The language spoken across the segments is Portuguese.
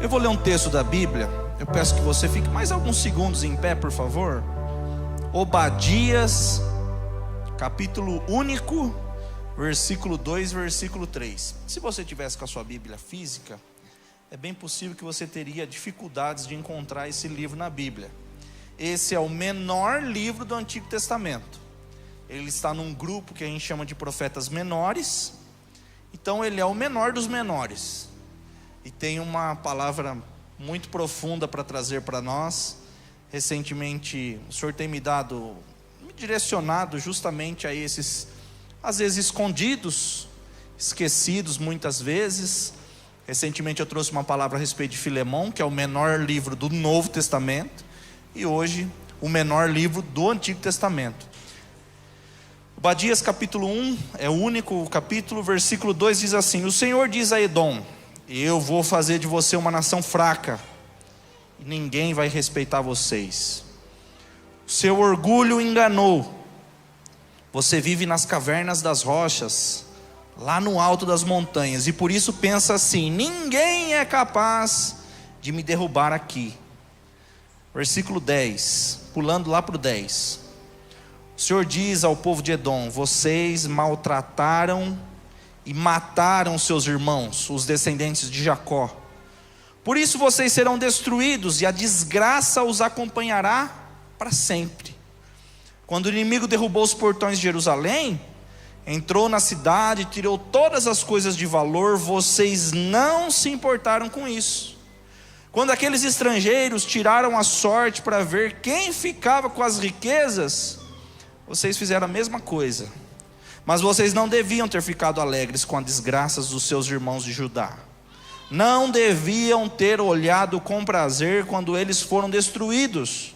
Eu vou ler um texto da Bíblia. Eu peço que você fique mais alguns segundos em pé, por favor. Obadias, capítulo único, versículo 2, versículo 3. Se você tivesse com a sua Bíblia física, é bem possível que você teria dificuldades de encontrar esse livro na Bíblia. Esse é o menor livro do Antigo Testamento. Ele está num grupo que a gente chama de profetas menores. Então ele é o menor dos menores. E tem uma palavra muito profunda para trazer para nós. Recentemente o Senhor tem me direcionado justamente a esses, às vezes escondidos, esquecidos muitas vezes. Recentemente eu trouxe uma palavra a respeito de Filemão, que é o menor livro do Novo Testamento, e hoje o menor livro do Antigo Testamento. Obadias capítulo 1 é o único capítulo. Versículo 2 diz assim: o Senhor diz a Edom: eu vou fazer de você uma nação fraca, e ninguém vai respeitar vocês. O seu orgulho enganou. Você vive nas cavernas das rochas, lá no alto das montanhas, e por isso pensa assim: ninguém é capaz de me derrubar aqui. Versículo 10, pulando lá para o 10. O Senhor diz ao povo de Edom: vocês maltrataram e mataram seus irmãos, os descendentes de Jacó. Por isso vocês serão destruídos, e a desgraça os acompanhará para sempre. Quando o inimigo derrubou os portões de Jerusalém, entrou na cidade, tirou todas as coisas de valor, vocês não se importaram com isso. Quando aqueles estrangeiros tiraram a sorte para ver quem ficava com as riquezas, vocês fizeram a mesma coisa. Mas vocês não deviam ter ficado alegres com as desgraças dos seus irmãos de Judá. Não deviam ter olhado com prazer quando eles foram destruídos.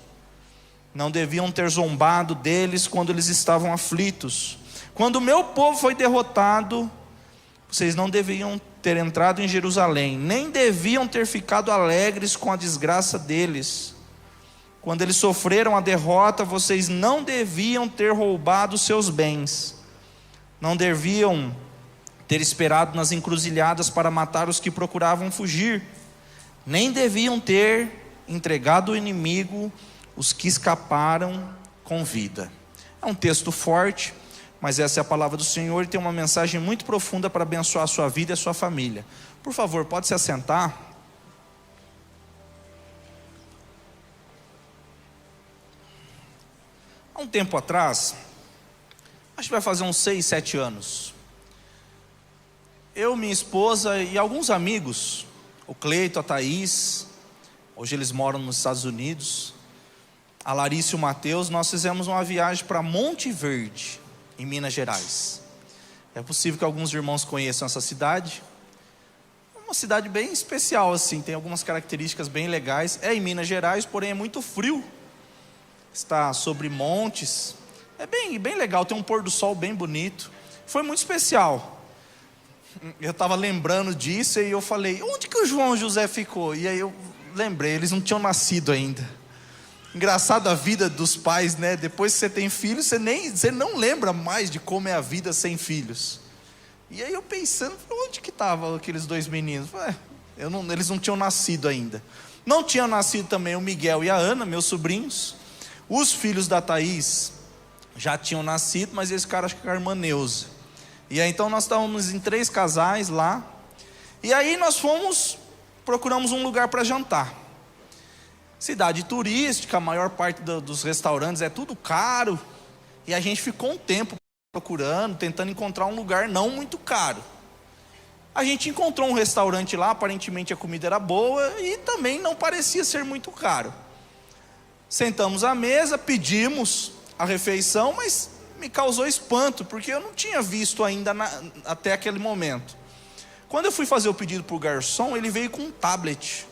Não deviam ter zombado deles quando eles estavam aflitos. Quando o meu povo foi derrotado, vocês não deviam ter entrado em Jerusalém, nem deviam ter ficado alegres com a desgraça deles. Quando eles sofreram a derrota, vocês não deviam ter roubado seus bens. Não deviam ter esperado nas encruzilhadas para matar os que procuravam fugir. Nem deviam ter entregado ao inimigo os que escaparam com vida. É um texto forte, mas essa é a palavra do Senhor e tem uma mensagem muito profunda para abençoar a sua vida e a sua família. Por favor, pode se assentar. Há um tempo atrás, acho que vai fazer uns 6, 7 anos, eu, minha esposa e alguns amigos, o Cleito, a Thaís, hoje eles moram nos Estados Unidos, a Larissa e o Mateus, nós fizemos uma viagem para Monte Verde, em Minas Gerais. É possível que alguns irmãos conheçam essa cidade. É uma cidade bem especial assim, tem algumas características bem legais. É em Minas Gerais, porém é muito frio. Está sobre montes. É bem legal, tem um pôr do sol bem bonito. Foi muito especial. Eu estava lembrando disso e eu falei: onde que o João José ficou? E aí eu lembrei, eles não tinham nascido ainda. Engraçado a vida dos pais, né? Depois que você tem filhos, você não lembra mais de como é a vida sem filhos. E aí eu pensando, onde que estavam aqueles dois meninos? Eles não tinham nascido ainda. Não tinham nascido também o Miguel e a Ana, meus sobrinhos. Os filhos da Thaís já tinham nascido, mas esse cara acho que era a irmã Neuza. E aí então nós estávamos em 3 casais lá. E aí nós procuramos um lugar para jantar. Cidade turística, a maior parte dos restaurantes é tudo caro. E a gente ficou um tempo procurando, tentando encontrar um lugar não muito caro. A gente encontrou um restaurante lá, aparentemente a comida era boa e também não parecia ser muito caro. Sentamos à mesa, pedimos a refeição, mas me causou espanto, porque eu não tinha visto ainda até aquele momento. Quando eu fui fazer o pedido para o garçom, ele veio com um tablet.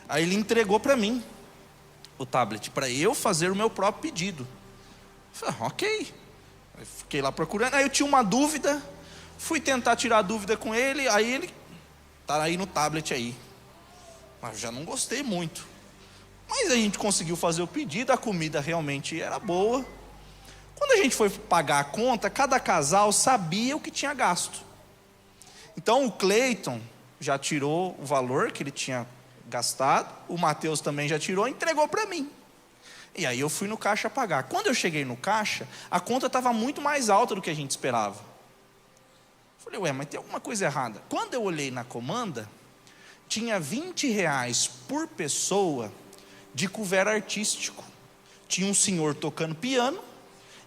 Aí ele entregou para mim o tablet, para eu fazer o meu próprio pedido. Eu falei: ok. Eu fiquei lá procurando, aí eu tinha uma dúvida, fui tentar tirar a dúvida com ele, aí ele: tá aí no tablet aí. Mas eu já não gostei muito. Mas a gente conseguiu fazer o pedido, a comida realmente era boa. Quando a gente foi pagar a conta, cada casal sabia o que tinha gasto. Então o Cleiton já tirou o valor que ele tinha gastado, o Mateus também já tirou e entregou para mim. E aí eu fui no caixa pagar. Quando eu cheguei no caixa, a conta estava muito mais alta do que a gente esperava. Falei, ué, mas tem alguma coisa errada. Quando eu olhei na comanda, tinha R$20 por pessoa de couvert artístico. Tinha um senhor tocando piano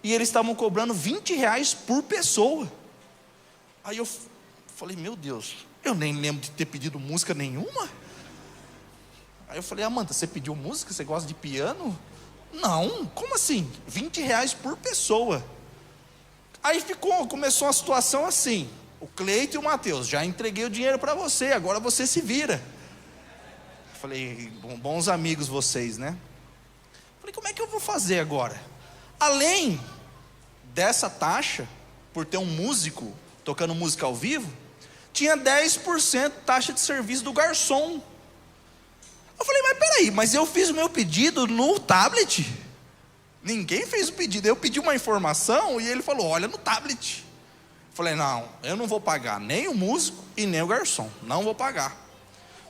e eles estavam cobrando R$20 por pessoa. Aí eu falei, meu Deus, eu nem lembro de ter pedido música nenhuma. Aí eu falei, Amanda, você pediu música? Você gosta de piano? Não, como assim? R$20 por pessoa. Aí começou a situação assim, o Cleito e o Mateus, já entreguei o dinheiro para você, agora você se vira. Falei, bons amigos vocês, né? Falei, como é que eu vou fazer agora? Além dessa taxa, por ter um músico tocando música ao vivo, tinha 10% taxa de serviço do garçom. Eu falei, mas peraí, mas eu fiz o meu pedido no tablet. Ninguém fez o pedido, eu pedi uma informação e ele falou, olha no tablet. Eu falei, não, eu não vou pagar nem o músico e nem o garçom, não vou pagar.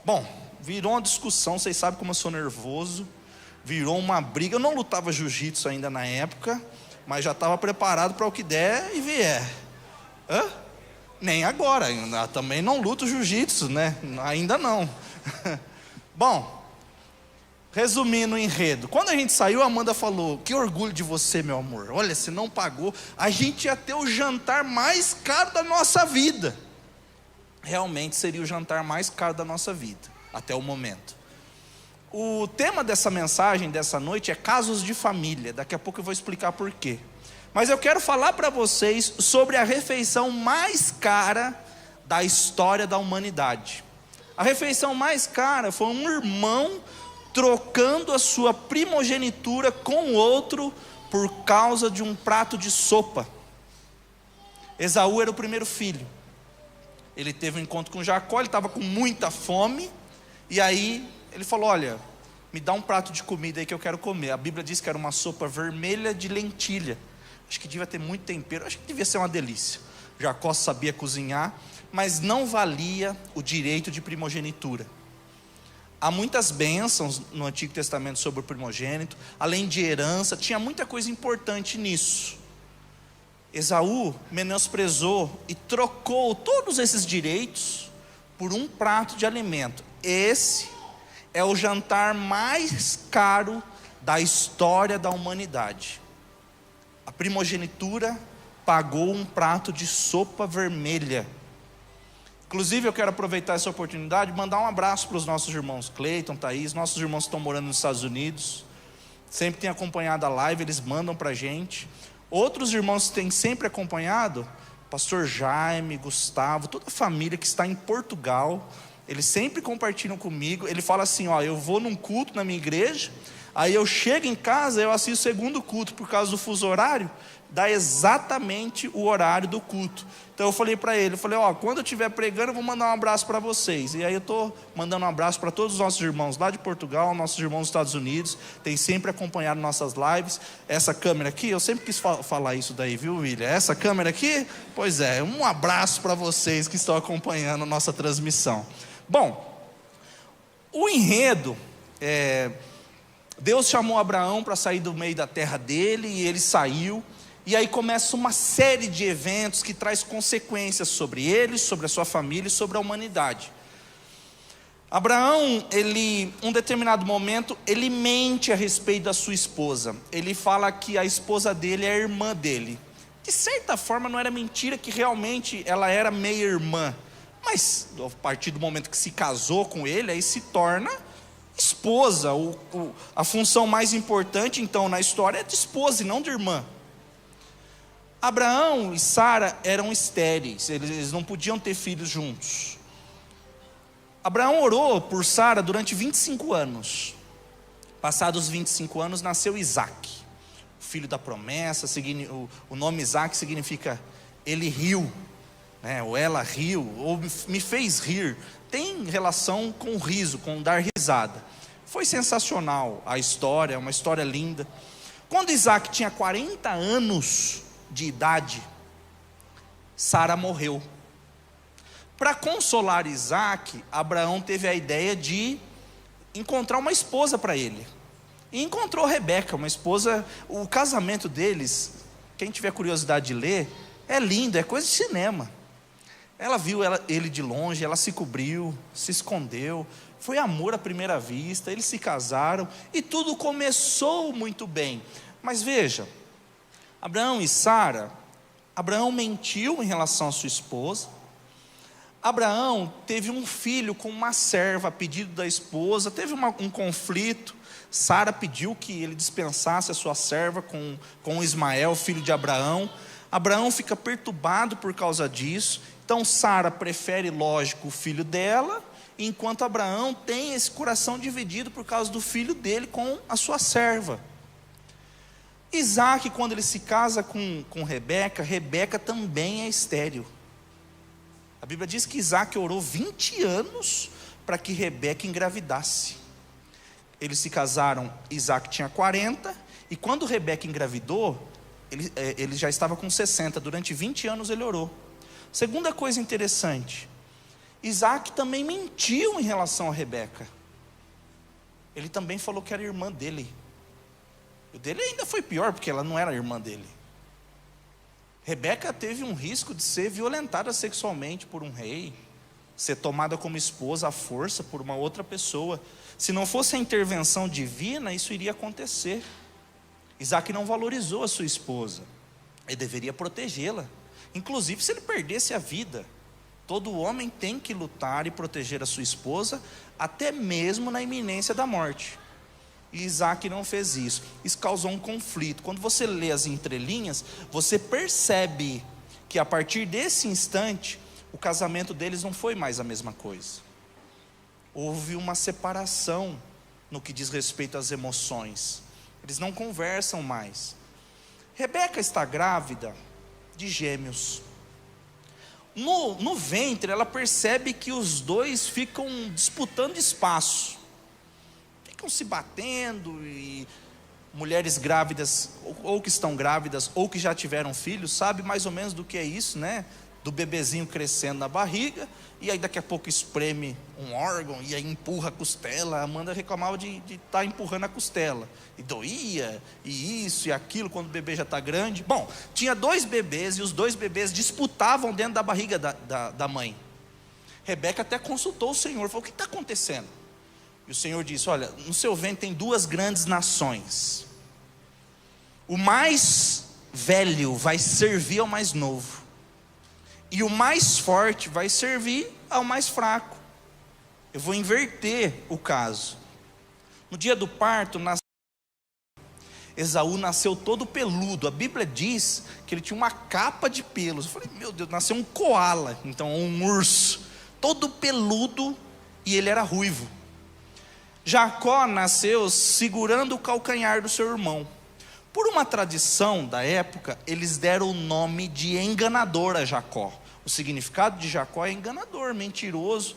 Bom, virou uma discussão, vocês sabem como eu sou nervoso, virou uma briga. Eu não lutava jiu-jitsu ainda na época, mas já estava preparado para o que der e vier. Nem agora, ainda também não luto jiu-jitsu, né? Ainda não. Bom, resumindo o enredo, quando a gente saiu, a Amanda falou, que orgulho de você, meu amor, olha, se não pagou, a gente ia ter o jantar mais caro da nossa vida. Realmente seria o jantar mais caro da nossa vida, até o momento. O tema dessa mensagem, dessa noite, é casos de família. Daqui a pouco eu vou explicar por quê. Mas eu quero falar para vocês sobre a refeição mais cara da história da humanidade. A refeição mais cara foi um irmão trocando a sua primogenitura com outro por causa de um prato de sopa. Esaú era o primeiro filho. Ele teve um encontro com Jacó, ele estava com muita fome, e aí ele falou, olha, me dá um prato de comida aí que eu quero comer. A Bíblia diz que era uma sopa vermelha de lentilha. Acho que devia ter muito tempero, acho que devia ser uma delícia. Jacó sabia cozinhar, mas não valia o direito de primogenitura. Há muitas bênçãos no Antigo Testamento sobre o primogênito, além de herança, tinha muita coisa importante nisso. Esaú menosprezou e trocou todos esses direitos por um prato de alimento. Esse é o jantar mais caro da história da humanidade. A primogenitura pagou um prato de sopa vermelha. Inclusive eu quero aproveitar essa oportunidade e mandar um abraço para os nossos irmãos Cleiton, Thaís. Nossos irmãos estão morando nos Estados Unidos, sempre têm acompanhado a live, eles mandam para a gente. Outros irmãos que têm sempre acompanhado, pastor Jaime, Gustavo, toda a família que está em Portugal, eles sempre compartilham comigo. Ele fala assim, ó, eu vou num culto na minha igreja, aí eu chego em casa, eu assisto o segundo culto, por causa do fuso horário, dá exatamente o horário do culto. Então eu falei para ele, ó, quando eu estiver pregando eu vou mandar um abraço para vocês. E aí eu estou mandando um abraço para todos os nossos irmãos lá de Portugal, nossos irmãos dos Estados Unidos, tem sempre acompanhado nossas lives. Essa câmera aqui, eu sempre quis falar isso daí, viu, William? Essa câmera aqui, pois é, um abraço para vocês que estão acompanhando a nossa transmissão. Bom, o enredo, Deus chamou Abraão para sair do meio da terra dele, e ele saiu. E aí começa uma série de eventos que traz consequências sobre ele, sobre a sua família e sobre a humanidade. Abraão, um determinado momento, ele mente a respeito da sua esposa. Ele fala que a esposa dele é a irmã dele. De certa forma não era mentira, que realmente ela era meia irmã. Mas a partir do momento que se casou com ele, aí se torna esposa. A função mais importante então na história é de esposa e não de irmã. Abraão e Sara eram estéreis, eles não podiam ter filhos juntos. Abraão orou por Sara durante 25 anos. Passados 25 anos nasceu Isaac, filho da promessa. O nome Isaac significa ele riu, né? Ou ela riu, ou me fez rir. Tem relação com o riso, com dar risada. Foi sensacional a história, uma história linda. Quando Isaac tinha 40 anos de idade, Sara morreu. Para consolar Isaac, Abraão teve a ideia de encontrar uma esposa para ele. E encontrou Rebeca, uma esposa. O casamento deles, quem tiver curiosidade de ler, é lindo, é coisa de cinema. Ela viu ele de longe, ela se cobriu, se escondeu. Foi amor à primeira vista, eles se casaram e tudo começou muito bem. Mas veja, Abraão e Sara, Abraão mentiu em relação à sua esposa. Abraão teve um filho com uma serva a pedido da esposa, teve um conflito. Sara pediu que ele dispensasse a sua serva com Ismael, filho de Abraão. Abraão fica perturbado por causa disso. Então Sara prefere, lógico, o filho dela, enquanto Abraão tem esse coração dividido por causa do filho dele com a sua serva. Isaac, quando ele se casa com Rebeca, Rebeca também é estéril. A Bíblia diz que Isaac orou 20 anos para que Rebeca engravidasse. Eles se casaram, Isaac tinha 40, e quando Rebeca engravidou, ele já estava com 60, durante 20 anos ele orou. Segunda coisa interessante, Isaac também mentiu em relação a Rebeca. Ele também falou que era irmã dele. O dele ainda foi pior, porque ela não era irmã dele. Rebeca teve um risco de ser violentada sexualmente por um rei, ser tomada como esposa à força por uma outra pessoa. Se não fosse a intervenção divina, isso iria acontecer. Isaac não valorizou a sua esposa, ele deveria protegê-la. Inclusive, se ele perdesse a vida, todo homem tem que lutar e proteger a sua esposa, até mesmo na iminência da morte. E Isaac não fez isso. Isso causou um conflito. Quando você lê as entrelinhas, você percebe que a partir desse instante, o casamento deles não foi mais a mesma coisa. Houve uma separação no que diz respeito às emoções. Eles não conversam mais. Rebeca está grávida de gêmeos. No ventre, ela percebe que os dois ficam disputando espaço. Ficam se batendo, e mulheres grávidas, ou que estão grávidas, ou que já tiveram filhos, sabe mais ou menos do que é isso, né? Do bebezinho crescendo na barriga, e aí daqui a pouco espreme um órgão, e aí empurra a costela. A Amanda reclamava de estar empurrando a costela, e doía, e isso e aquilo, quando o bebê já está grande. Bom, tinha 2 bebês, e os 2 bebês disputavam dentro da barriga da mãe. Rebeca até consultou o Senhor, falou: o que está acontecendo? E o Senhor disse: olha, no seu ventre tem 2 grandes nações. O mais velho vai servir ao mais novo, e o mais forte vai servir ao mais fraco. Eu vou inverter o caso. No dia do parto, Esaú nasceu todo peludo. A Bíblia diz que ele tinha uma capa de pelos. Eu falei: meu Deus, nasceu um coala, então um urso, todo peludo, e ele era ruivo. Jacó nasceu segurando o calcanhar do seu irmão. Por uma tradição da época, eles deram o nome de enganador a Jacó. O significado de Jacó é enganador, mentiroso.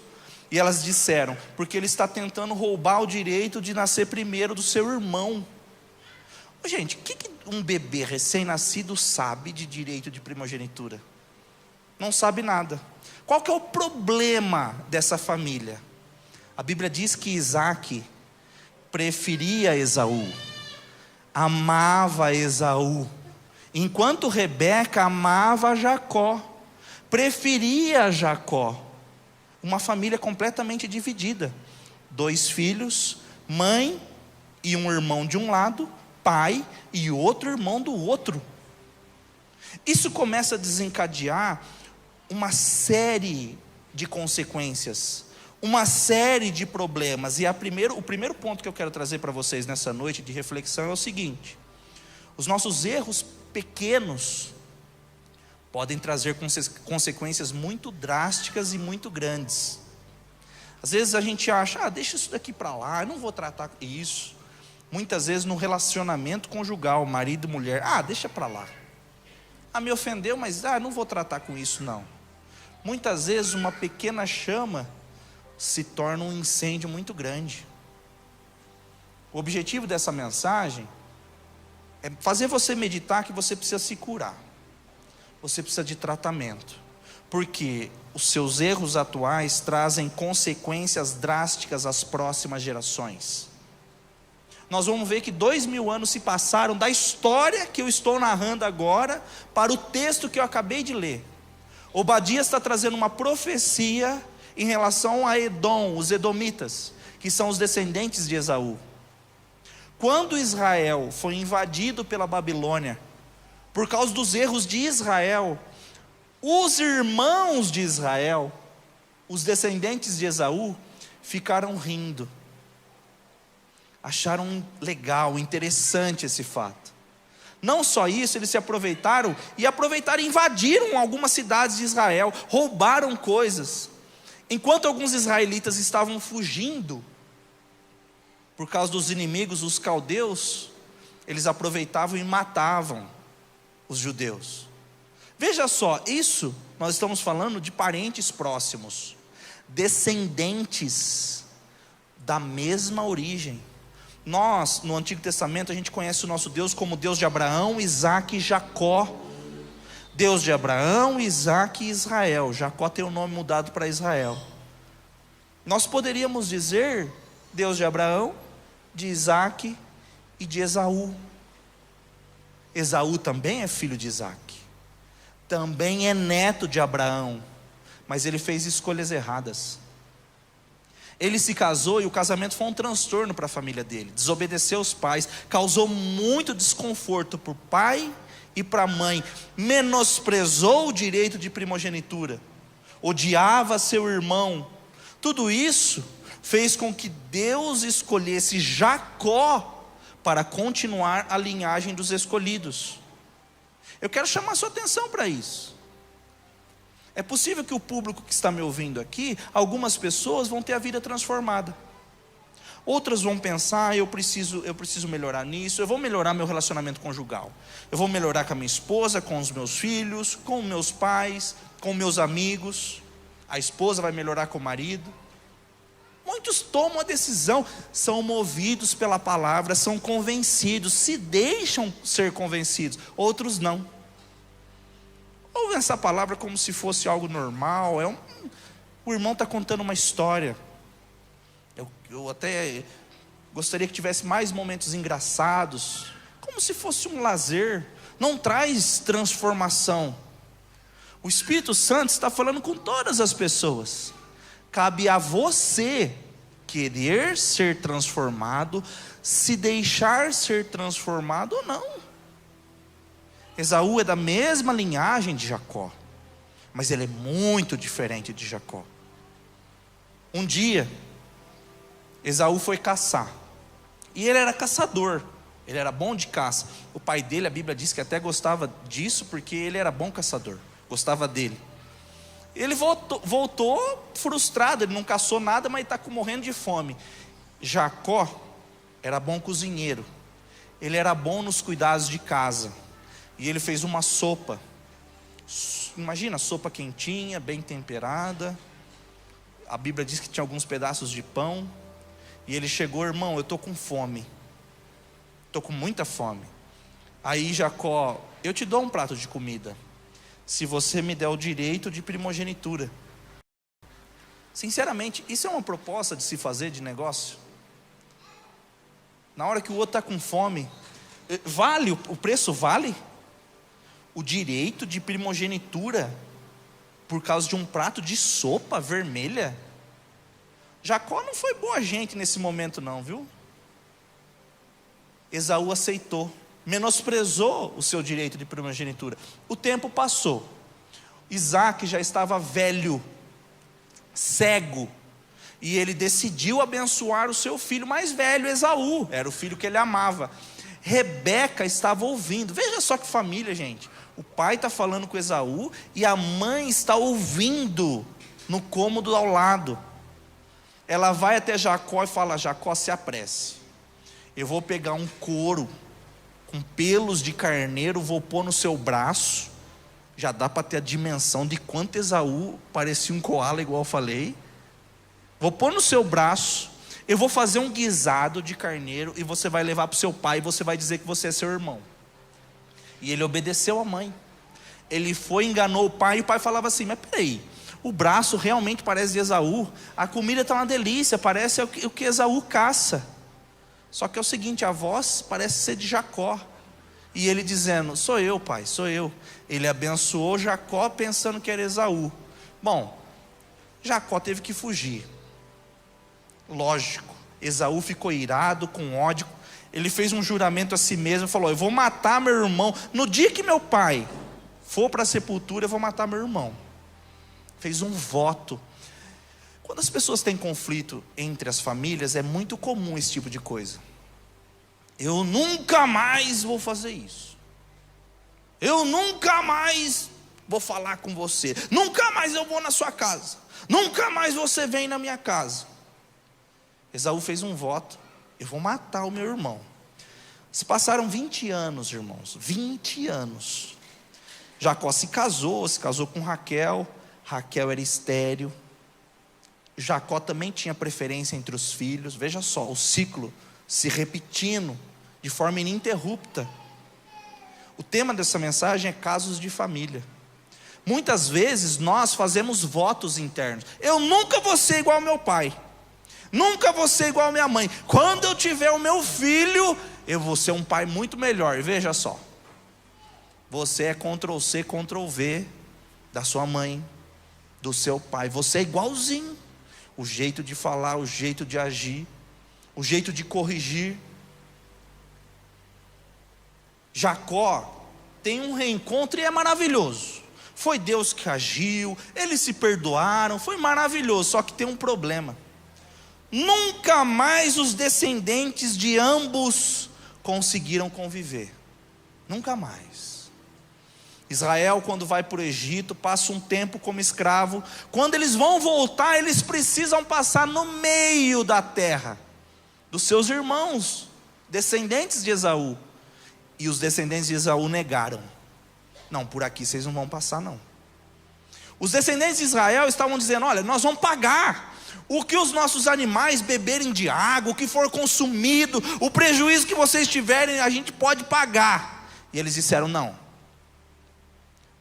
E elas disseram: porque ele está tentando roubar o direito de nascer primeiro do seu irmão. Gente, o que um bebê recém-nascido sabe de direito de primogenitura? Não sabe nada. Qual que é o problema dessa família? A Bíblia diz que Isaac preferia Esaú, amava Esaú, enquanto Rebeca amava Jacó, preferia Jacó. Uma família completamente dividida. 2 filhos, mãe e um irmão de um lado, pai e outro irmão do outro. Isso começa a desencadear uma série de consequências, uma série de problemas. E o primeiro ponto que eu quero trazer para vocês nessa noite de reflexão é o seguinte: os nossos erros pequenos podem trazer consequências muito drásticas e muito grandes. Às vezes a gente acha: deixa isso daqui para lá, eu não vou tratar isso. Muitas vezes no relacionamento conjugal, marido e mulher: deixa para lá. Me ofendeu, mas não vou tratar com isso não. Muitas vezes uma pequena chama se torna um incêndio muito grande. O objetivo dessa mensagem é fazer você meditar que você precisa se curar. Você precisa de tratamento. Porque os seus erros atuais trazem consequências drásticas às próximas gerações. Nós vamos ver que 2000 anos se passaram da história que eu estou narrando agora para o texto que eu acabei de ler. Obadias está trazendo uma profecia em relação a Edom, os edomitas, que são os descendentes de Esaú. Quando Israel foi invadido pela Babilônia, por causa dos erros de Israel, os irmãos de Israel, os descendentes de Esaú, ficaram rindo. Acharam legal, interessante esse fato. Não só isso, eles se aproveitaram e invadiram algumas cidades de Israel, roubaram coisas. Enquanto alguns israelitas estavam fugindo, por causa dos inimigos, os caldeus, eles aproveitavam e matavam os judeus. Veja só, isso nós estamos falando de parentes próximos, descendentes da mesma origem. Nós, no Antigo Testamento, a gente conhece o nosso Deus como Deus de Abraão, Isaque e Jacó. Deus de Abraão, Isaque e Israel. Jacó tem o nome mudado para Israel. Nós poderíamos dizer Deus de Abraão, de Isaque e de Esaú. Esaú também é filho de Isaque, também é neto de Abraão, mas ele fez escolhas erradas. Ele se casou e o casamento foi um transtorno para a família dele. Desobedeceu os pais, causou muito desconforto para o pai e para a mãe. Menosprezou o direito de primogenitura. Odiava seu irmão. Tudo isso fez com que Deus escolhesse Jacó para continuar a linhagem dos escolhidos. Eu quero chamar sua atenção para isso. É possível que o público que está me ouvindo aqui, algumas pessoas vão ter a vida transformada. Outras vão pensar, eu preciso melhorar nisso, eu vou melhorar meu relacionamento conjugal. Eu vou melhorar com a minha esposa, com os meus filhos, com meus pais, com meus amigos. A esposa vai melhorar com o marido. Muitos tomam a decisão, são movidos pela palavra, são convencidos, se deixam ser convencidos. Outros não. Ouvem essa palavra como se fosse algo normal. O irmão está contando uma história. Eu até gostaria que tivesse mais momentos engraçados, como se fosse um lazer. Não traz transformação. O Espírito Santo está falando com todas as pessoas. Cabe a você querer ser transformado, se deixar ser transformado ou não. Esaú é da mesma linhagem de Jacó, mas ele é muito diferente de Jacó. Um dia, Esaú foi caçar, e ele era caçador, ele era bom de caça. O pai dele, a Bíblia diz que até gostava disso, porque ele era bom caçador, gostava dele. Ele voltou frustrado, ele não caçou nada, mas está morrendo de fome. Jacó era bom cozinheiro, ele era bom nos cuidados de casa. E ele fez uma sopa. Imagina, sopa quentinha, bem temperada. A Bíblia diz que tinha alguns pedaços de pão. E ele chegou, irmão, eu estou com fome. Estou com muita fome. Aí Jacó, eu te dou um prato de comida, se você me der o direito de primogenitura. Sinceramente, isso é uma proposta de se fazer de negócio? Na hora que o outro está com fome, vale, o preço vale? O direito de primogenitura por causa de um prato de sopa vermelha? Jacó não foi boa gente nesse momento não, viu? Esaú aceitou, menosprezou o seu direito de primogenitura. O tempo passou, Isaque já estava velho, cego, e ele decidiu abençoar o seu filho mais velho, Esaú, era o filho que ele amava. Rebeca estava ouvindo. Veja só que família, gente. O pai está falando com Esaú e a mãe está ouvindo no cômodo ao lado. Ela vai até Jacó e fala: Jacó, se apresse, eu vou pegar um couro com pelos de carneiro, vou pôr no seu braço. Já dá para ter a dimensão de quanto Esaú parecia um coala, igual eu falei. Vou pôr no seu braço, eu vou fazer um guisado de carneiro e você vai levar para o seu pai e você vai dizer que você é seu irmão. E ele obedeceu a mãe. Ele foi, enganou o pai, e o pai falava assim: mas peraí, o braço realmente parece de Esaú, a comida está uma delícia, parece o que Esaú caça. Só que é o seguinte, a voz parece ser de Jacó. E ele dizendo: sou eu, pai, sou eu. Ele abençoou Jacó pensando que era Esaú. Bom, Jacó teve que fugir. Lógico, Esaú ficou irado, com ódio. Ele fez um juramento a si mesmo, falou: eu vou matar meu irmão. No dia que meu pai for para a sepultura, eu vou matar meu irmão. Fez um voto. Quando as pessoas têm conflito entre as famílias, é muito comum esse tipo de coisa. Eu nunca mais vou fazer isso. Eu nunca mais vou falar com você. Nunca mais eu vou na sua casa. Nunca mais você vem na minha casa. Esaú fez um voto: eu vou matar o meu irmão. Se passaram 20 anos, irmãos, 20 anos. Jacó se casou com Raquel. Raquel era estéril. Jacó também tinha preferência entre os filhos. Veja só, o ciclo se repetindo de forma ininterrupta. O tema dessa mensagem é casos de família. Muitas vezes nós fazemos votos internos: eu nunca vou ser igual ao meu pai, nunca vou ser igual à minha mãe. Quando eu tiver o meu filho, eu vou ser um pai muito melhor. E veja só, você é Ctrl+C, Ctrl+V da sua mãe, do seu pai. Você é igualzinho. O jeito de falar, o jeito de agir, o jeito de corrigir. Jacó tem um reencontro e é maravilhoso. Foi Deus que agiu, eles se perdoaram, foi maravilhoso. Só que tem um problema: nunca mais os descendentes de ambos conseguiram conviver. Nunca mais. Israel, quando vai para o Egito, passa um tempo como escravo. Quando eles vão voltar, eles precisam passar no meio da terra dos seus irmãos, descendentes de Esaú. E os descendentes de Esaú negaram: não, por aqui vocês não vão passar não. Os descendentes de Israel estavam dizendo: olha, nós vamos pagar o que os nossos animais beberem de água, o que for consumido, o prejuízo que vocês tiverem, a gente pode pagar. E eles disseram: não,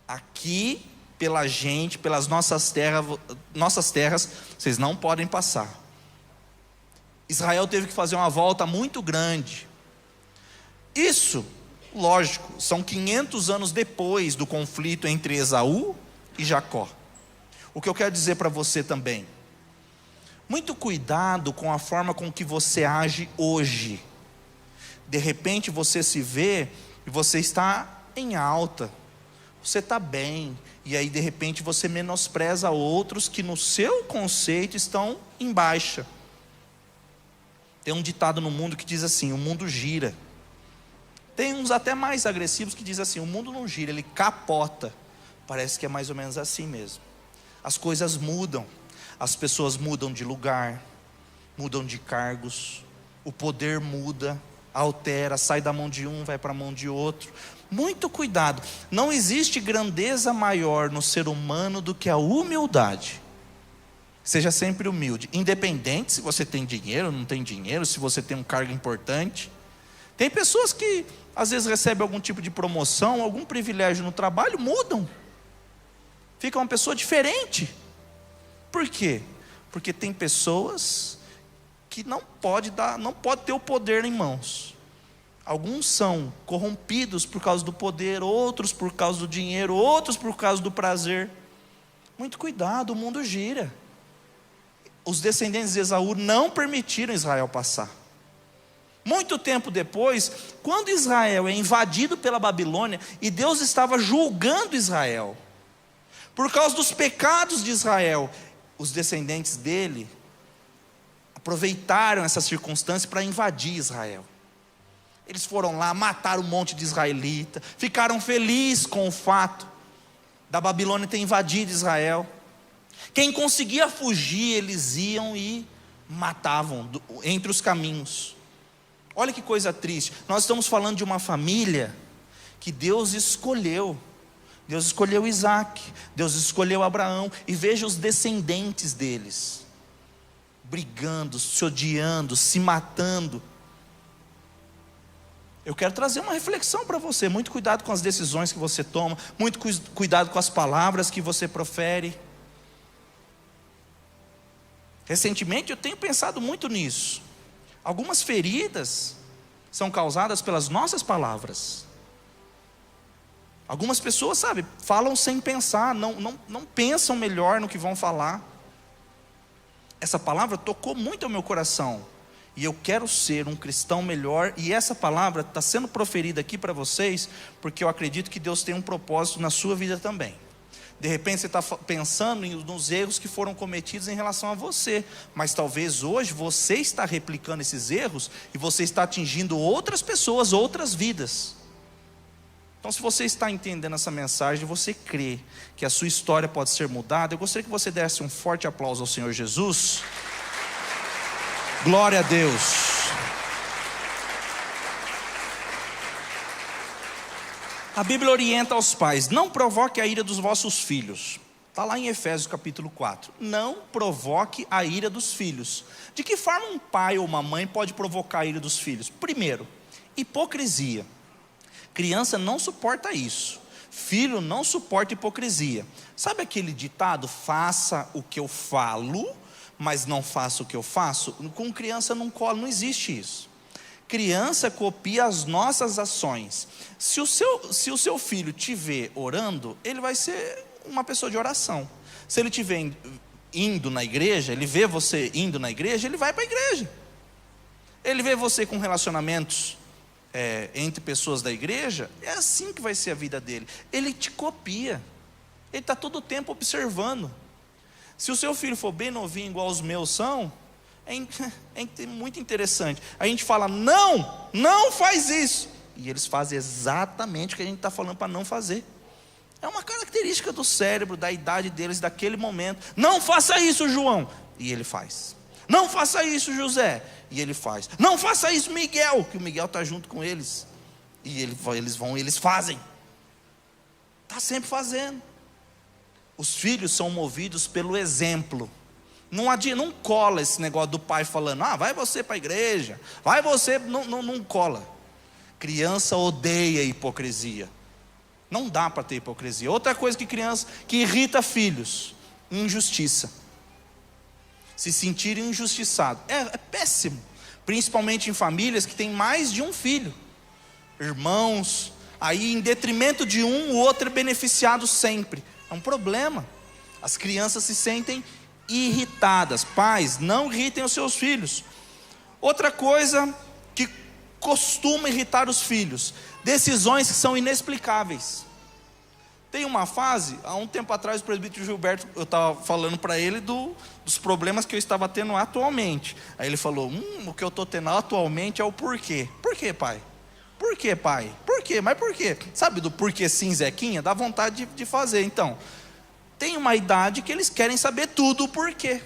aqui pela gente, pelas nossas terras, vocês não podem passar. Israel teve que fazer uma volta muito grande. Isso, lógico, são 500 anos depois do conflito entre Esaú e Jacó. O que eu quero dizer para você também: muito cuidado com a forma com que você age hoje. De repente você se vê e você está em alta, você está bem, e aí de repente você menospreza outros que no seu conceito estão em baixa. Tem um ditado no mundo que diz assim: o mundo gira. Tem uns até mais agressivos que dizem assim: o mundo não gira, ele capota. Parece que é mais ou menos assim mesmo. As coisas mudam, as pessoas mudam de lugar, mudam de cargos, o poder muda, altera, sai da mão de um, vai para a mão de outro. Muito cuidado. Não existe grandeza maior no ser humano do que a humildade. Seja sempre humilde, independente se você tem dinheiro ou não tem dinheiro, se você tem um cargo importante. Tem pessoas que às vezes recebem algum tipo de promoção, algum privilégio no trabalho, mudam, fica uma pessoa diferente. Por quê? Porque tem pessoas que não pode ter o poder em mãos. Alguns são corrompidos por causa do poder, outros por causa do dinheiro, outros por causa do prazer. Muito cuidado, o mundo gira. Os descendentes de Esaú não permitiram Israel passar. Muito tempo depois, quando Israel é invadido pela Babilônia, e Deus estava julgando Israel, por causa dos pecados de Israel, os descendentes dele aproveitaram essa circunstância para invadir Israel. Eles foram lá, mataram um monte de israelita, ficaram felizes com o fato da Babilônia ter invadido Israel. Quem conseguia fugir, eles iam e matavam entre os caminhos. Olha que coisa triste. Nós estamos falando de uma família que Deus escolheu. Deus escolheu Isaac, Deus escolheu Abraão. E veja os descendentes deles brigando, se odiando, se matando. Eu quero trazer uma reflexão para você. Muito cuidado com as decisões que você toma, muito cuidado com as palavras que você profere. Recentemente eu tenho pensado muito nisso. Algumas feridas são causadas pelas nossas palavras. Algumas pessoas, falam sem pensar, não pensam melhor no que vão falar. Essa palavra tocou muito ao meu coração. E eu quero ser um cristão melhor. E essa palavra está sendo proferida aqui para vocês, porque eu acredito que Deus tem um propósito na sua vida também. De repente você está pensando nos erros que foram cometidos em relação a você, mas talvez hoje você está replicando esses erros e você está atingindo outras pessoas, outras vidas. Então, se você está entendendo essa mensagem, você crê que a sua história pode ser mudada, eu gostaria que você desse um forte aplauso ao Senhor Jesus. Glória a Deus. A Bíblia orienta aos pais: não provoque a ira dos vossos filhos. Está lá em Efésios capítulo 4. Não provoque a ira dos filhos. De que forma um pai ou uma mãe pode provocar a ira dos filhos? Primeiro, hipocrisia. Criança não suporta isso. Filho não suporta hipocrisia. Sabe aquele ditado: faça o que eu falo, mas não faça o que eu faço? Com criança não cola, não existe isso. Criança copia as nossas ações. Se o seu filho te vê orando, ele vai ser uma pessoa de oração. Se ele te vê indo na igreja, ele vê você indo na igreja, ele vai para a igreja. Ele vê você com relacionamentos entre pessoas da igreja, é assim que vai ser a vida dele. Ele te copia. Ele está todo o tempo observando. Se o seu filho for bem novinho, igual os meus são, é muito interessante. A gente fala: não faz isso, e eles fazem exatamente o que a gente está falando para não fazer. É uma característica do cérebro, da idade deles, daquele momento. Não faça isso, João, e ele faz. Não faça isso, José, e ele faz. Não faça isso, Miguel, que o Miguel está junto com eles, e eles fazem. Está sempre fazendo. Os filhos são movidos pelo exemplo. Não cola esse negócio do pai falando: vai você para a igreja, vai você, não cola. Criança odeia hipocrisia. Não dá para ter hipocrisia. Outra coisa que irrita filhos: injustiça. Se sentirem injustiçados. É péssimo. Principalmente em famílias que têm mais de um filho. Irmãos, aí em detrimento de um, o outro é beneficiado sempre. É um problema. As crianças se sentem irritadas. Pais, não irritem os seus filhos. Outra coisa que costuma irritar os filhos: decisões que são inexplicáveis. Tem uma fase, há um tempo atrás, o presbítero Gilberto, eu estava falando para ele dos problemas que eu estava tendo atualmente. Aí ele falou: o que eu estou tendo atualmente é o porquê. Por quê, pai? Por quê, pai? Por quê? Mas por quê? Sabe do porquê sim, Zequinha? Dá vontade de fazer. Então, tem uma idade que eles querem saber tudo o porquê.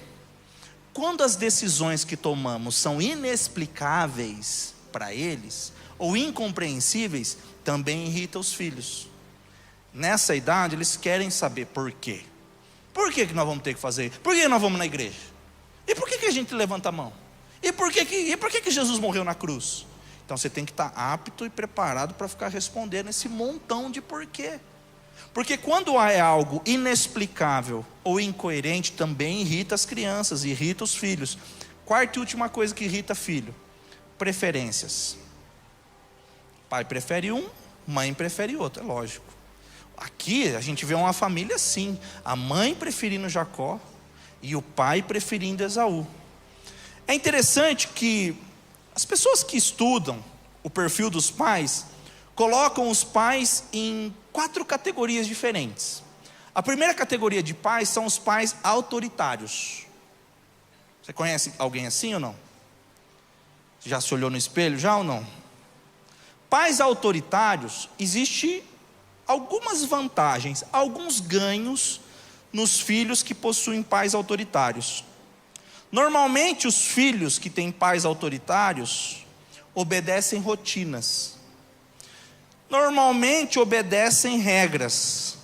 Quando as decisões que tomamos são inexplicáveis para eles, ou incompreensíveis, também irrita os filhos. Nessa idade eles querem saber por quê. Por que nós vamos ter que fazer? Por que nós vamos na igreja? E por que a gente levanta a mão? E por que Jesus morreu na cruz? Então você tem que estar apto e preparado para ficar respondendo esse montão de porquê. Porque quando é algo inexplicável ou incoerente, também irrita as crianças, irrita os filhos. Quarta e última coisa que irrita filho: preferências. Pai prefere um, mãe prefere outro, é lógico. Aqui a gente vê uma família assim: a mãe preferindo Jacó e o pai preferindo Esaú. É interessante que as pessoas que estudam o perfil dos pais colocam os pais em 4 categorias diferentes. A primeira categoria de pais são os pais autoritários. Você conhece alguém assim ou não? Já se olhou no espelho já ou não? Pais autoritários, existe algumas vantagens, alguns ganhos nos filhos que possuem pais autoritários. Normalmente os filhos que têm pais autoritários obedecem rotinas. Normalmente obedecem regras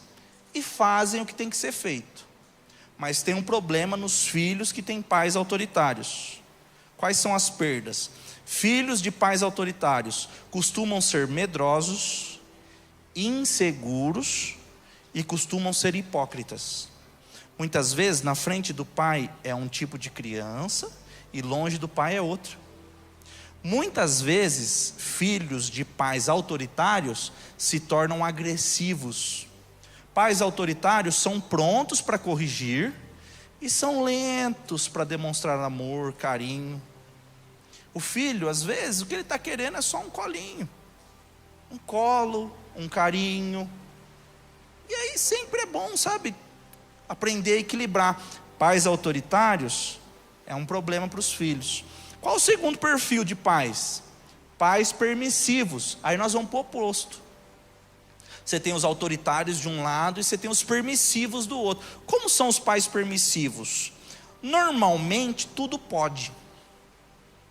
e fazem o que tem que ser feito. Mas tem um problema nos filhos que têm pais autoritários. Quais são as perdas? Filhos de pais autoritários costumam ser medrosos, inseguros e costumam ser hipócritas. Muitas vezes, na frente do pai é um tipo de criança e longe do pai é outro. Muitas vezes, filhos de pais autoritários se tornam agressivos. Pais autoritários são prontos para corrigir e são lentos para demonstrar amor, carinho. O filho, às vezes, o que ele está querendo é só um colinho. Um colo, um carinho. E aí sempre é bom, sabe, aprender a equilibrar. Pais autoritários é um problema para os filhos. Qual o segundo perfil de pais? Pais permissivos. Aí nós vamos para o oposto. Você tem os autoritários de um lado e você tem os permissivos do outro. Como são os pais permissivos? Normalmente tudo pode.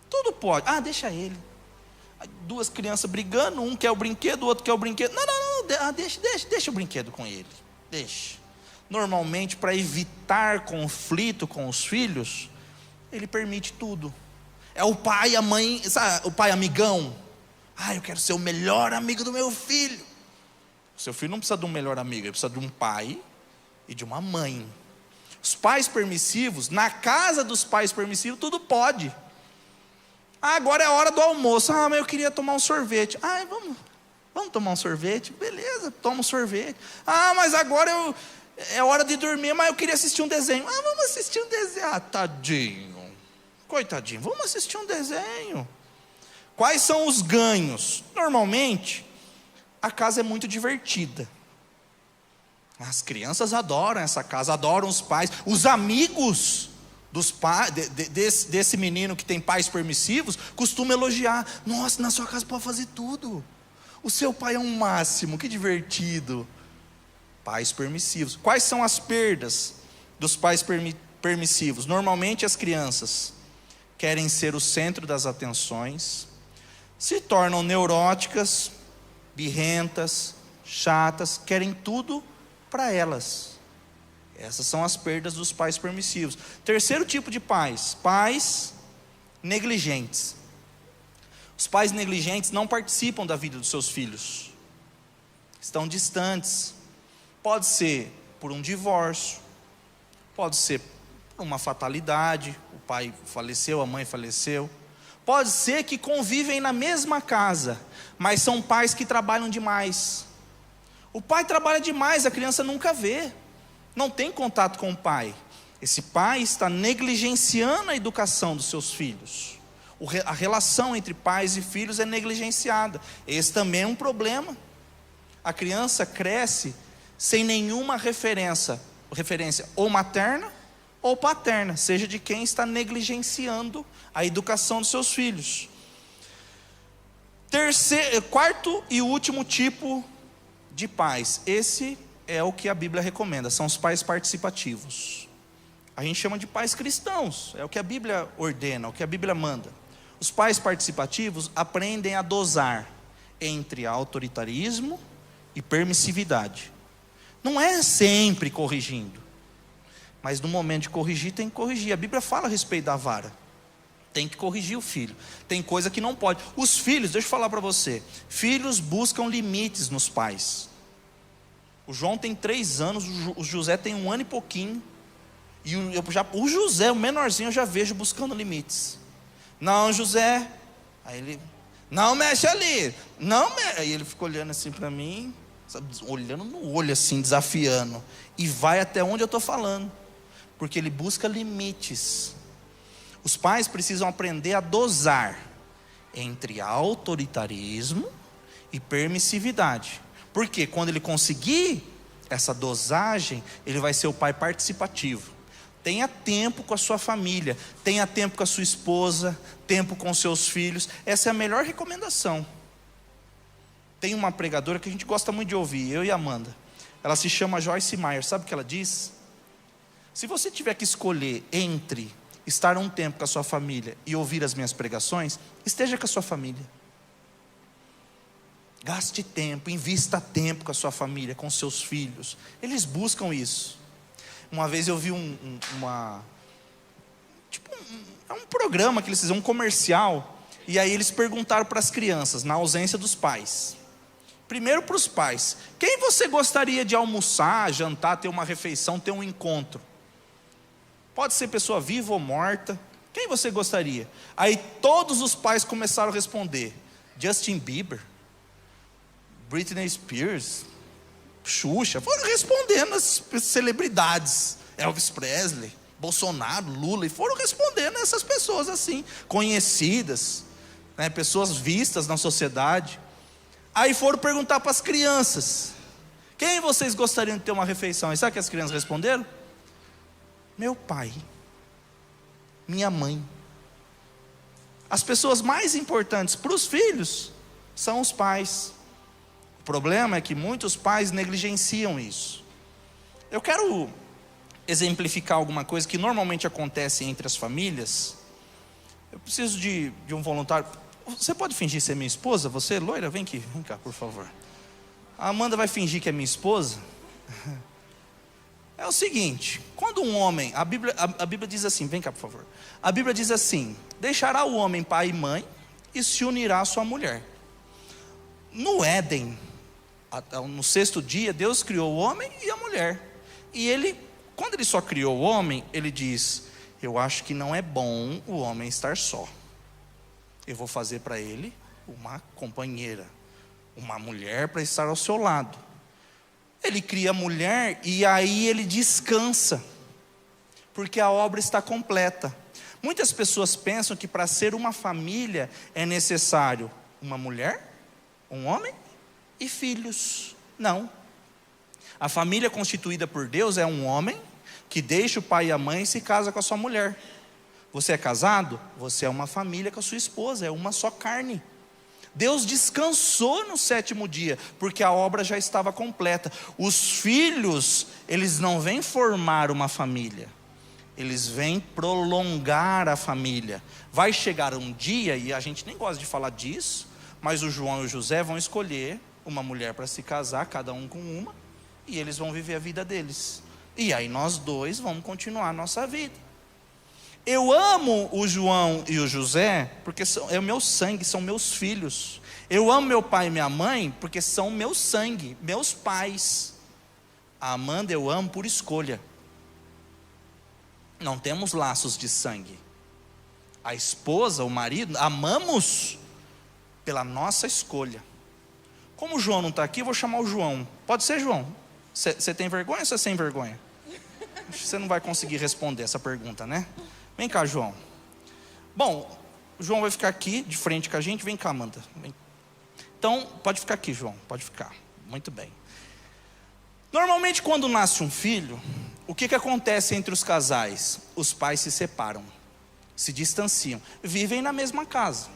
Tudo pode. Ah, deixa ele. Duas crianças brigando, um quer o brinquedo, o outro quer o brinquedo. Não, deixa o brinquedo com ele. Deixa. Normalmente, para evitar conflito com os filhos, ele permite tudo. É o pai, a mãe, sabe, o pai amigão. Ah, eu quero ser o melhor amigo do meu filho. O seu filho não precisa de um melhor amigo, ele precisa de um pai e de uma mãe. Os pais permissivos, na casa dos pais permissivos, tudo pode. Ah, agora é a hora do almoço. Ah, mas eu queria tomar um sorvete. Ah, vamos tomar um sorvete? Beleza, toma um sorvete. Ah, mas agora é hora de dormir, mas eu queria assistir um desenho. Ah, vamos assistir um desenho. Ah, tadinho. Coitadinho, vamos assistir um desenho. Quais são os ganhos? Normalmente, a casa é muito divertida. As crianças adoram essa casa, adoram os pais. Os amigos dos pais, desse menino que tem pais permissivos, costumam elogiar. Nossa, na sua casa pode fazer tudo. O seu pai é um máximo, que divertido. Pais permissivos. Quais são as perdas dos pais permissivos? Normalmente as crianças querem ser o centro das atenções, se tornam neuróticas, birrentas, chatas, querem tudo para elas. Essas são as perdas dos pais permissivos. Terceiro tipo de pais, pais negligentes. Os pais negligentes não participam da vida dos seus filhos, estão distantes. Pode ser por um divórcio, pode ser por uma fatalidade, o pai faleceu, a mãe faleceu. Pode ser que convivem na mesma casa, mas são pais que trabalham demais. O pai trabalha demais, a criança nunca vê, não tem contato com o pai. Esse pai está negligenciando a educação dos seus filhos. A relação entre pais e filhos é negligenciada. Esse também é um problema. A criança cresce sem nenhuma referência ou materna ou paterna, seja de quem está negligenciando a educação dos seus filhos. Quarto e último tipo de pais, esse é o que a Bíblia recomenda, são os pais participativos. A gente chama de pais cristãos, é o que a Bíblia ordena, o que a Bíblia manda. Os pais participativos aprendem a dosar entre autoritarismo e permissividade. Não é sempre corrigindo, mas no momento de corrigir, tem que corrigir. A Bíblia fala a respeito da vara. Tem que corrigir o filho. Tem coisa que não pode. Os filhos, deixa eu falar para você. Filhos buscam limites nos pais. O João tem 3 anos, o José tem 1 ano e pouquinho. E o José, o menorzinho, eu já vejo buscando limites. Não, José. Aí ele, não mexe ali. Não mexe. Aí ele fica olhando assim para mim, sabe, olhando no olho assim, desafiando. E vai até onde eu estou falando. Porque ele busca limites. Os pais precisam aprender a dosar entre autoritarismo e permissividade. Porque quando ele conseguir essa dosagem, ele vai ser o pai participativo. Tenha tempo com a sua família, tenha tempo com a sua esposa, tempo com seus filhos. Essa é a melhor recomendação. Tem uma pregadora que a gente gosta muito de ouvir, eu e a Amanda. Ela se chama Joyce Meyer. Sabe o que ela diz? Se você tiver que escolher entre estar um tempo com a sua família e ouvir as minhas pregações, esteja com a sua família. Gaste tempo, invista tempo com a sua família, com seus filhos. Eles buscam isso. Uma vez eu vi É um programa que eles fizeram, um comercial. E aí eles perguntaram para as crianças, na ausência dos pais. Primeiro para os pais: quem você gostaria de almoçar, jantar, ter uma refeição, ter um encontro? Pode ser pessoa viva ou morta. Quem você gostaria? Aí todos os pais começaram a responder: Justin Bieber, Britney Spears, Xuxa. Foram respondendo as celebridades, Elvis Presley, Bolsonaro, Lula. E foram respondendo essas pessoas assim, conhecidas, né, pessoas vistas na sociedade. Aí foram perguntar para as crianças: quem vocês gostariam de ter uma refeição? E sabe o que as crianças responderam? Meu pai, minha mãe. As pessoas mais importantes para os filhos são os pais. O problema é que muitos pais negligenciam isso. Eu quero exemplificar alguma coisa que normalmente acontece entre as famílias. Eu preciso de um voluntário. Você pode fingir ser minha esposa? Você, loira, vem aqui, vem cá, por favor. A Amanda vai fingir que é minha esposa. É o seguinte: quando um homem, a Bíblia diz assim, vem cá por favor. A Bíblia diz assim: deixará o homem pai e mãe e se unirá à sua mulher. No Éden, no sexto dia, Deus criou o homem e a mulher. E ele, quando ele só criou o homem, ele diz: eu acho que não é bom o homem estar só. Eu vou fazer para ele uma companheira, uma mulher para estar ao seu lado. Ele cria a mulher e aí ele descansa, porque a obra está completa. Muitas pessoas pensam que para ser uma família é necessário uma mulher, um homem e filhos. Não. A família constituída por Deus é um homem que deixa o pai e a mãe e se casa com a sua mulher. Você é casado? Você é uma família com a sua esposa, é uma só carne. Deus descansou no sétimo dia, porque a obra já estava completa. Os filhos, eles não vêm formar uma família, eles vêm prolongar a família. Vai chegar um dia, e a gente nem gosta de falar disso, mas o João e o José vão escolher uma mulher para se casar, cada um com uma, e eles vão viver a vida deles. E aí nós dois vamos continuar a nossa vida. Eu amo o João e o José, porque é o meu sangue, são meus filhos. Eu amo meu pai e minha mãe, porque são meu sangue, meus pais. A Amanda eu amo por escolha. Não temos laços de sangue. A esposa, o marido, amamos pela nossa escolha. Como o João não está aqui, eu vou chamar o João. Pode ser, João? Você tem vergonha ou você é sem vergonha? Acho que você não vai conseguir responder essa pergunta, né? Vem cá, João. Bom, o João vai ficar aqui de frente com a gente. Vem cá, Amanda. Vem. Então, pode ficar aqui, João. Pode ficar. Muito bem. Normalmente, quando nasce um filho, o que acontece entre os casais? Os pais se separam, se distanciam, vivem na mesma casa,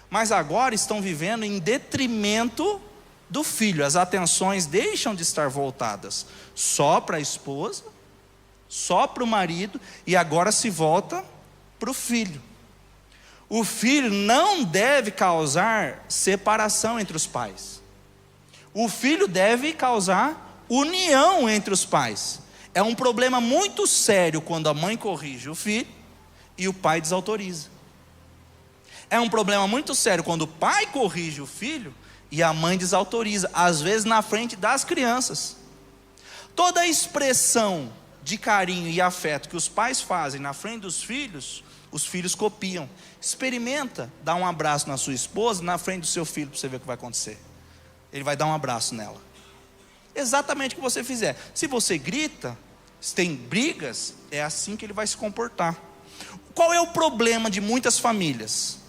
mas agora estão vivendo em detrimento do filho. As atenções deixam de estar voltadas só para a esposa, só para o marido, e agora se volta para o filho. O filho não deve causar separação entre os pais. O filho deve causar união entre os pais. É um problema muito sério quando a mãe corrige o filho e o pai desautoriza. É um problema muito sério quando o pai corrige o filho e a mãe desautoriza, às vezes na frente das crianças. Toda a expressão de carinho e afeto que os pais fazem na frente dos filhos, os filhos copiam. Experimenta dar um abraço na sua esposa na frente do seu filho, para você ver o que vai acontecer. Ele vai dar um abraço nela. Exatamente o que você fizer. Se você grita, se tem brigas, é assim que ele vai se comportar. Qual é o problema de muitas famílias?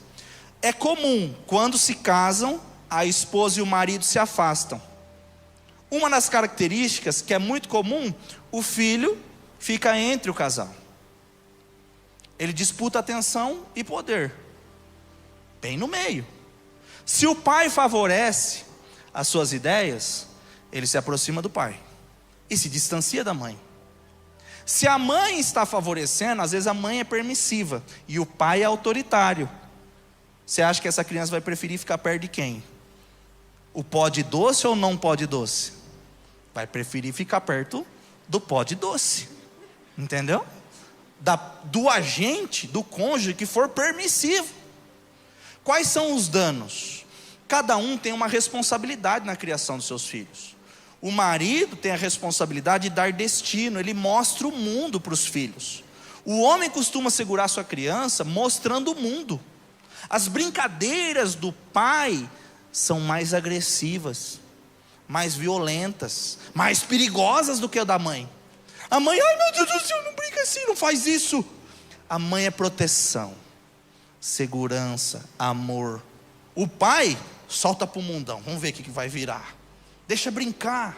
É comum, quando se casam, a esposa e o marido se afastam. Uma das características que é muito comum, o filho fica entre o casal. Ele disputa atenção e poder, bem no meio. Se o pai favorece as suas ideias, ele se aproxima do pai e se distancia da mãe. Se a mãe está favorecendo, às vezes a mãe é permissiva e o pai é autoritário. Você acha que essa criança vai preferir ficar perto de quem? O pó de doce ou não pó de doce? Vai preferir ficar perto do pó de doce. Entendeu? do agente, do cônjuge que for permissivo. Quais são os danos? Cada um tem uma responsabilidade na criação dos seus filhos. O marido tem a responsabilidade de dar destino, ele mostra o mundo para os filhos. O homem costuma segurar sua criança mostrando o mundo. As brincadeiras do pai são mais agressivas, mais violentas, mais perigosas do que a da mãe. A mãe, ai meu Deus do céu, não brinca assim, não faz isso. A mãe é proteção, segurança, amor. O pai solta para o mundão, vamos ver o que vai virar. Deixa brincar.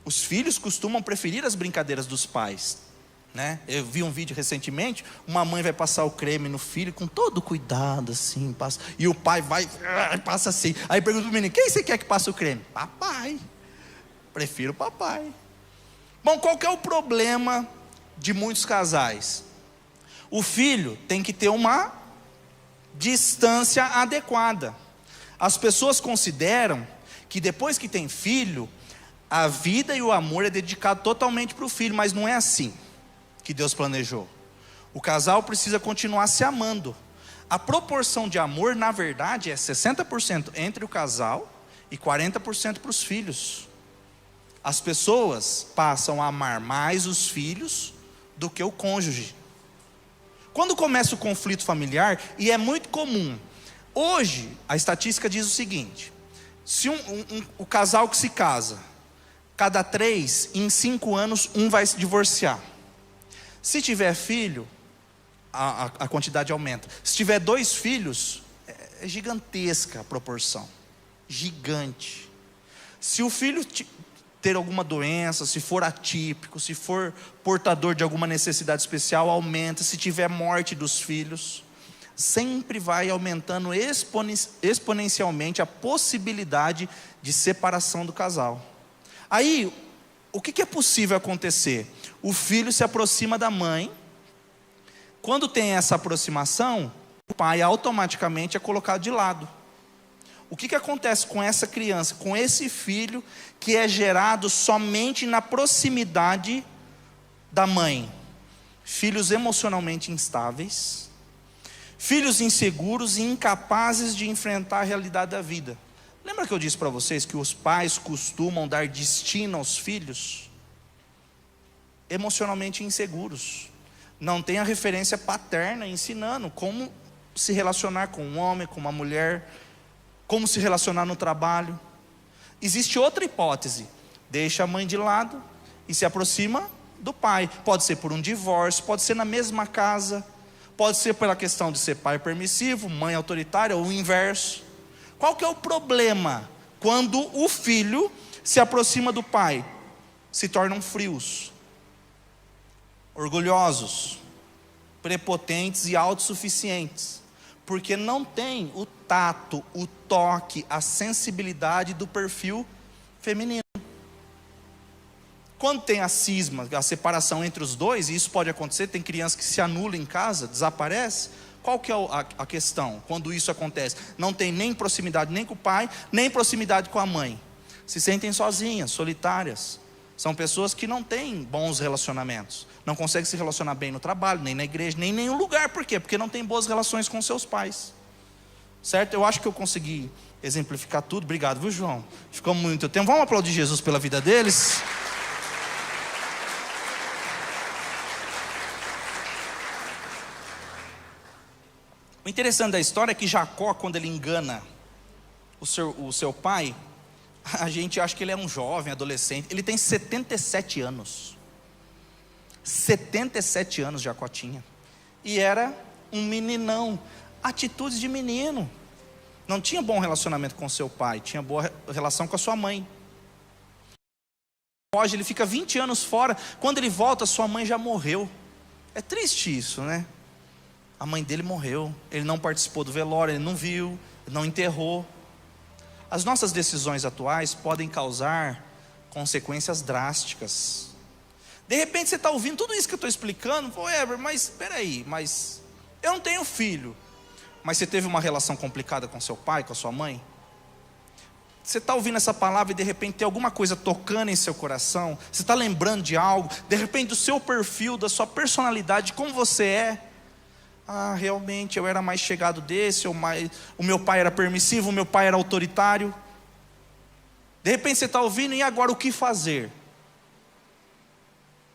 Os filhos costumam preferir as brincadeiras dos pais, né? Eu vi um vídeo recentemente, uma mãe vai passar o creme no filho com todo cuidado assim, passa, e o pai vai, passa assim. Aí pergunta pro menino, quem você quer que passe o creme? Papai. Prefiro papai. Bom, qual que é o problema de muitos casais? O filho tem que ter uma distância adequada. As pessoas consideram que depois que tem filho, a vida e o amor é dedicado totalmente para o filho, mas não é assim que Deus planejou. O casal precisa continuar se amando. A proporção de amor, na verdade, é 60% entre o casal e 40% para os filhos. As pessoas passam a amar mais os filhos do que o cônjuge. Quando começa o conflito familiar, e é muito comum, hoje a estatística diz o seguinte: se o casal que se casa, cada 3, em 5 anos, um vai se divorciar. Se tiver filho, a quantidade aumenta. Se tiver 2 filhos, é gigantesca a proporção. Gigante. Se o filho ter alguma doença, se for atípico, se for portador de alguma necessidade especial, aumenta. Se tiver morte dos filhos, sempre vai aumentando exponencialmente a possibilidade de separação do casal. Aí, o que é possível acontecer? O filho se aproxima da mãe. Quando tem essa aproximação, o pai automaticamente é colocado de lado. O que acontece com essa criança, com esse filho que é gerado somente na proximidade da mãe? Filhos emocionalmente instáveis, filhos inseguros e incapazes de enfrentar a realidade da vida. Lembra que eu disse para vocês que os pais costumam dar destino aos filhos? Emocionalmente inseguros. Não tem a referência paterna ensinando como se relacionar com um homem, com uma mulher, como se relacionar no trabalho. Existe outra hipótese: deixa a mãe de lado e se aproxima do pai. Pode ser por um divórcio, pode ser na mesma casa, pode ser pela questão de ser pai permissivo, mãe autoritária, ou o inverso. Qual que é o problema? Quando o filho se aproxima do pai, se tornam frios, orgulhosos, prepotentes e autossuficientes, porque não tem o tato, o toque, a sensibilidade do perfil feminino. Quando tem a cisma, a separação entre os dois, e isso pode acontecer, tem criança que se anula em casa, desaparece. Qual que é a questão? Quando isso acontece, não tem nem proximidade nem com o pai, nem proximidade com a mãe. Se sentem sozinhas, solitárias. São pessoas que não têm bons relacionamentos, não conseguem se relacionar bem no trabalho, nem na igreja, nem em nenhum lugar. Por quê? Porque não tem boas relações com seus pais. Certo? Eu acho que eu consegui exemplificar tudo. Obrigado, viu, João? Ficou muito tempo. Vamos aplaudir Jesus pela vida deles. O interessante da história é que Jacó, quando ele engana o seu pai, a gente acha que ele é um jovem, adolescente. Ele tem 77 anos. 77 anos Jacó tinha. E era um meninão. Atitudes de menino. Não tinha bom relacionamento com seu pai, tinha boa relação com a sua mãe. Hoje ele fica 20 anos fora. Quando ele volta, sua mãe já morreu. É triste isso, né? A mãe dele morreu. Ele não participou do velório, ele não viu, não enterrou. As nossas decisões atuais podem causar consequências drásticas. De repente você está ouvindo tudo isso que eu estou explicando. Pô, Eber, mas espera aí, mas eu não tenho filho. Mas você teve uma relação complicada com seu pai, com a sua mãe? Você está ouvindo essa palavra e de repente tem alguma coisa tocando em seu coração, você está lembrando de algo, de repente do seu perfil, da sua personalidade, como você é. Ah, realmente eu era mais chegado desse, o meu pai era permissivo, o meu pai era autoritário. De repente você está ouvindo, e agora o que fazer?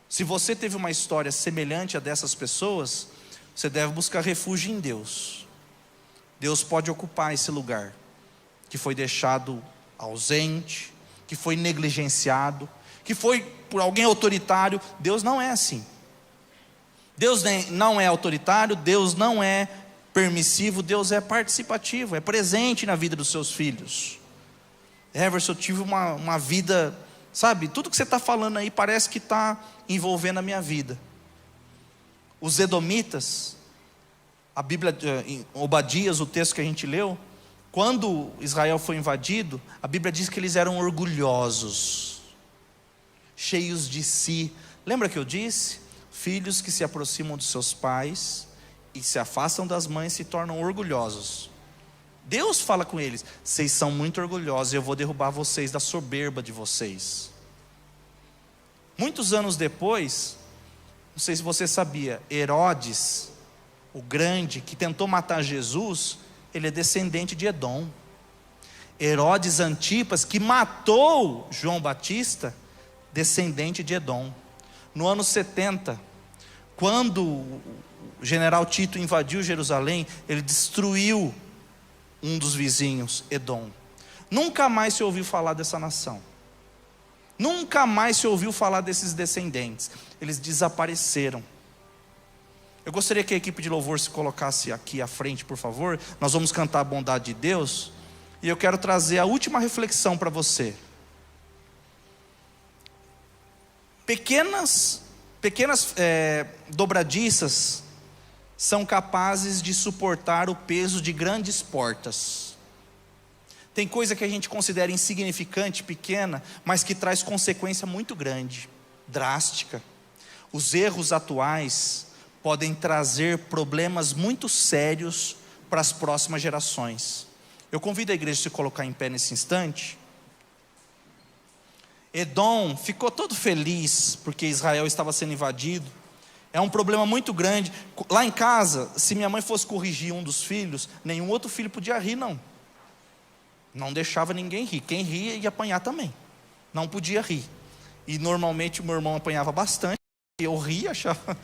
Se você teve uma história semelhante a dessas pessoas, você deve buscar refúgio em Deus. Deus pode ocupar esse lugar que foi deixado ausente, que foi negligenciado, que foi por alguém autoritário. Deus não é assim. Deus não é autoritário, Deus não é permissivo, Deus é participativo, é presente na vida dos seus filhos. Everson, eu tive uma vida, sabe, tudo que você está falando aí parece que está envolvendo a minha vida. Os edomitas, a Bíblia, em Obadias, o texto que a gente leu, quando Israel foi invadido, a Bíblia diz que eles eram orgulhosos, cheios de si. Lembra que eu disse? Filhos que se aproximam dos seus pais e se afastam das mães se tornam orgulhosos. Deus fala com eles: vocês são muito orgulhosos, eu vou derrubar vocês da soberba de vocês. Muitos anos depois, não sei se você sabia, Herodes, o grande, que tentou matar Jesus, ele é descendente de Edom. Herodes Antipas, que matou João Batista, descendente de Edom. No ano 70, quando o general Tito invadiu Jerusalém, ele destruiu um dos vizinhos, Edom. Nunca mais se ouviu falar dessa nação. Nunca mais se ouviu falar desses descendentes. Eles desapareceram. Eu gostaria que a equipe de louvor se colocasse aqui à frente, por favor. Nós vamos cantar a bondade de Deus. E eu quero trazer a última reflexão para você. Pequenas dobradiças são capazes de suportar o peso de grandes portas. Tem coisa que a gente considera insignificante, pequena, mas que traz consequência muito grande, drástica. Os erros atuais podem trazer problemas muito sérios para as próximas gerações. Eu convido a igreja a se colocar em pé nesse instante. Edom ficou todo feliz porque Israel estava sendo invadido. É um problema muito grande. Lá em casa, se minha mãe fosse corrigir um dos filhos, nenhum outro filho podia rir, não. Não deixava ninguém rir. Quem ria ia apanhar também. Não podia rir. E normalmente o meu irmão apanhava bastante. Eu ria, achava,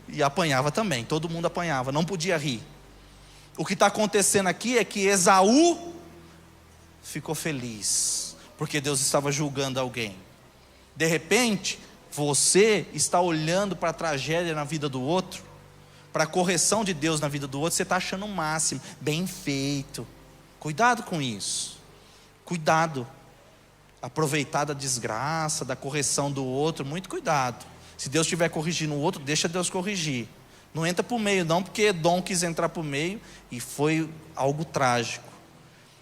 e apanhava também. Todo mundo apanhava, não podia rir. O que está acontecendo aqui é que Esaú ficou feliz, porque Deus estava julgando alguém. De repente, você está olhando para a tragédia na vida do outro, para a correção de Deus na vida do outro, você está achando o máximo, bem feito. Cuidado com isso. Cuidado. Aproveitar da desgraça, da correção do outro, muito cuidado. Se Deus estiver corrigindo o outro, deixa Deus corrigir. Não entra por meio não, porque Edom quis entrar por meio e foi algo trágico.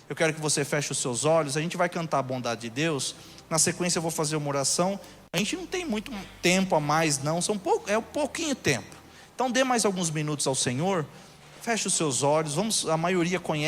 Eu quero que você feche os seus olhos, a gente vai cantar a bondade de Deus. Na sequência eu vou fazer uma oração. A gente não tem muito tempo a mais não, é um pouquinho tempo. Então dê mais alguns minutos ao Senhor. Feche os seus olhos, a maioria conhece